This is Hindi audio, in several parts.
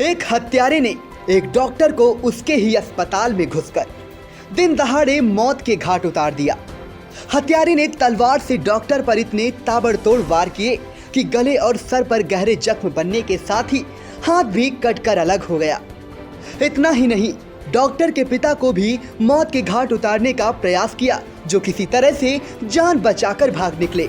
एक हत्यारे ने एक डॉक्टर को उसके ही अस्पताल में घुसकर दिन दहाड़े मौत के घाट उतार दिया। हत्यारे ने तलवार से डॉक्टर पर इतने ताबड़तोड़ वार किए कि गले और सर पर गहरे जख्म बनने के साथ ही हाथ भी कटकर अलग हो गया। इतना ही नहीं, डॉक्टर के पिता को भी मौत के घाट उतारने का प्रयास किया, जो किसी तरह से जान बचाकर भाग निकले।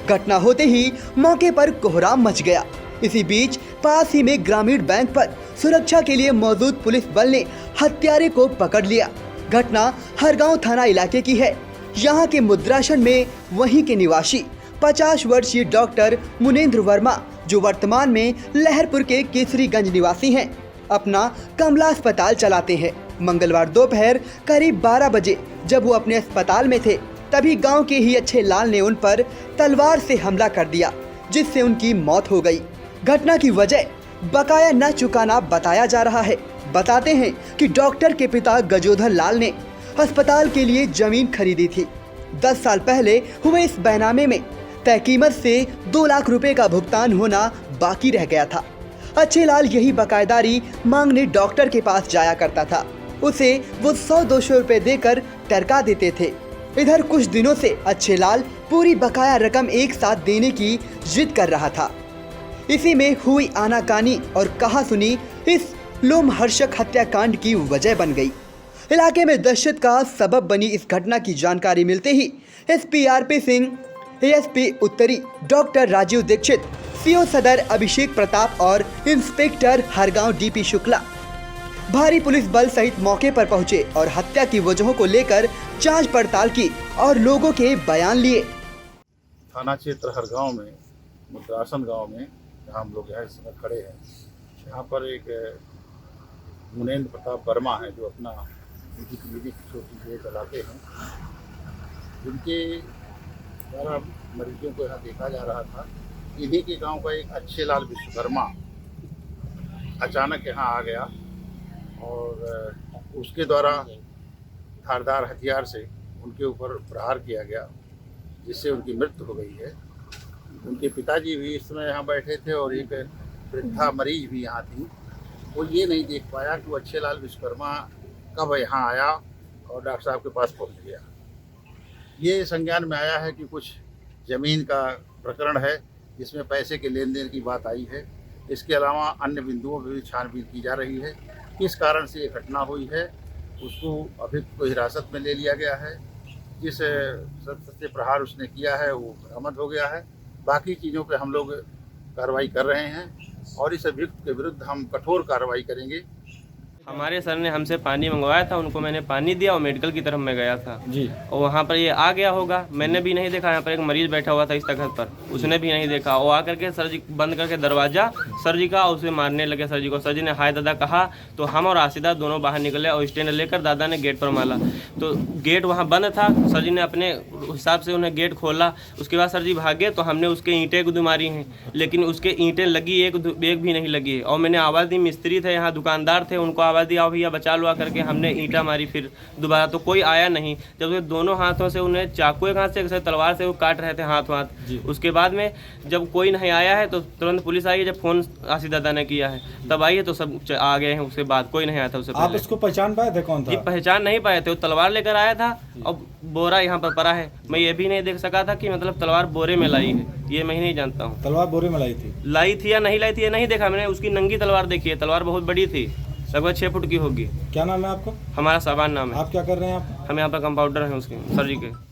घटना होते ही मौके पर कोहराम मच गया। इसी बीच पास ही में ग्रामीण बैंक पर सुरक्षा के लिए मौजूद पुलिस बल ने हत्यारे को पकड़ लिया। घटना हरगांव थाना इलाके की है। यहाँ के मुद्रासन में वहीं के निवासी 50 वर्षीय डॉक्टर मुनेंद्र वर्मा, जो वर्तमान में लहरपुर के केसरीगंज निवासी हैं, अपना कमला अस्पताल चलाते हैं। मंगलवार दोपहर करीब 12 बजे जब वो अपने अस्पताल में थे, तभी गांव के ही अच्छे लाल ने उन पर तलवार से हमला कर दिया, जिससे उनकी मौत हो गई। घटना की वजह बकाया न चुकाना बताया जा रहा है। बताते हैं कि डॉक्टर के पिता गजोधर लाल ने अस्पताल के लिए जमीन खरीदी थी। 10 साल पहले हुए इस बैनामे में तय कीमत से 2 लाख रुपए का भुगतान होना बाकी रह गया था। अच्छे लाल यही बकायदारी मांगने डॉक्टर के पास जाया करता था। उसे वो 100-200 रुपए देकर टरका देते थे। इधर कुछ दिनों से अच्छे लाल पूरी बकाया रकम एक साथ देने की जिद कर रहा था। इसी में हुई आनाकानी और कहासुनी इस लोमहर्षक हत्याकांड की वजह बन गई। इलाके में दहशत का सबब बनी इस घटना की जानकारी मिलते ही एसपी आरपी सिंह, एएसपी उत्तरी डॉक्टर राजीव दीक्षित, सीओ सदर अभिषेक प्रताप और इंस्पेक्टर हरगांव डीपी शुक्ला भारी पुलिस बल सहित मौके पर पहुंचे और हत्या की वजहों को लेकर जांच पड़ताल की और लोगों के बयान लिए। थाना क्षेत्र हरगांव में मुद्रासन गांव में जहां हम लोग यहाँ इस समय खड़े हैं, यहाँ पर एक मुनेंद्र प्रताप वर्मा है, जो अपना निजी क्लिनिक छोटी सी चलाते हैं। जिनके द्वारा मरीजों को यहाँ देखा जा रहा था। इन्हीं के गांव का एक अच्छे लाल विश्वकर्मा अचानक यहाँ आ गया और उसके द्वारा धारदार हथियार से उनके ऊपर प्रहार किया गया, जिससे उनकी मृत्यु हो गई है। उनके पिताजी भी इस समय यहाँ बैठे थे और एक वृद्धा मरीज भी यहाँ थी। वो ये नहीं देख पाया कि वो अच्छे लाल विश्वकर्मा कब यहाँ आया और डॉक्टर साहब के पास पहुँच गया। ये संज्ञान में आया है कि कुछ ज़मीन का प्रकरण है, जिसमें पैसे के लेन देन की बात आई है। इसके अलावा अन्य बिंदुओं पर भी छानबीन की जा रही है। किस कारण से ये घटना हुई है, उसको अभियुक्त को हिरासत में ले लिया गया है। जिस शस्त्र से प्रहार उसने किया है वो बरामद हो गया है। बाकी चीज़ों पे हम लोग कार्रवाई कर रहे हैं और इस अभियुक्त के विरुद्ध हम कठोर कार्रवाई करेंगे। हमारे सर ने हमसे पानी मंगवाया था, उनको मैंने पानी दिया और मेडिकल की तरफ मैं गया था जी। और वहाँ पर ये आ गया होगा, मैंने भी नहीं देखा। यहाँ पर एक मरीज बैठा हुआ था इस तखत पर, उसने भी नहीं देखा। वो आकर के सर जी बंद करके दरवाज़ा सर जी का, उसे मारने लगे सर जी को। सर जी ने हाय दादा कहा तो हम और आसिदा दोनों बाहर निकले और स्टैंड लेकर दादा ने गेट पर मारा। तो गेट वहाँ बंद था, सर जी ने अपने हिसाब से उन्हें गेट खोला। उसके बाद सर जी भागे तो हमने उसके ईंटें को मारी हैं, लेकिन उसके ईंटें लगी एक भी नहीं लगी। और मैंने आवाज़ दी, मिस्त्री थे यहाँ, दुकानदार थे, उनको आवाज़ दिया भैया बचा लो करके। हमने ईंटा मारी फिर दोबारा, तो कोई आया नहीं। जब वो दोनों हाथों से उन्हें चाकू एक हाथ से तलवार से वो काट रहे थे हाथ। उसके बाद में जब कोई नहीं आया है तो तुरंत पुलिस आई है। जब फोन आसिफ दादा ने किया है तब आई है, तो सब आ गए हैं। उसके बाद कोई नहीं आया था। उससे आप उसको पहचान पाए थे कौन था? जी पहचान नहीं पाए थे। वो तलवार लेकर आया था और बोरा यहाँ पर पड़ा है। मैं ये भी नहीं देख सका था कि मतलब तलवार बोरे में लाई है, ये मैं नहीं जानता हूँ। तलवार बोरे में लाई थी या नहीं लाई थी ये नहीं देखा मैंने। उसकी नंगी तलवार देखी है, तलवार बहुत बड़ी थी, लगभग 6 फुट की होगी। क्या नाम है आपका? हमारा साबान नाम है। आप क्या कर रहे हैं? आप हम यहाँ पर कंपाउंडर हैं उसके, सर जी के।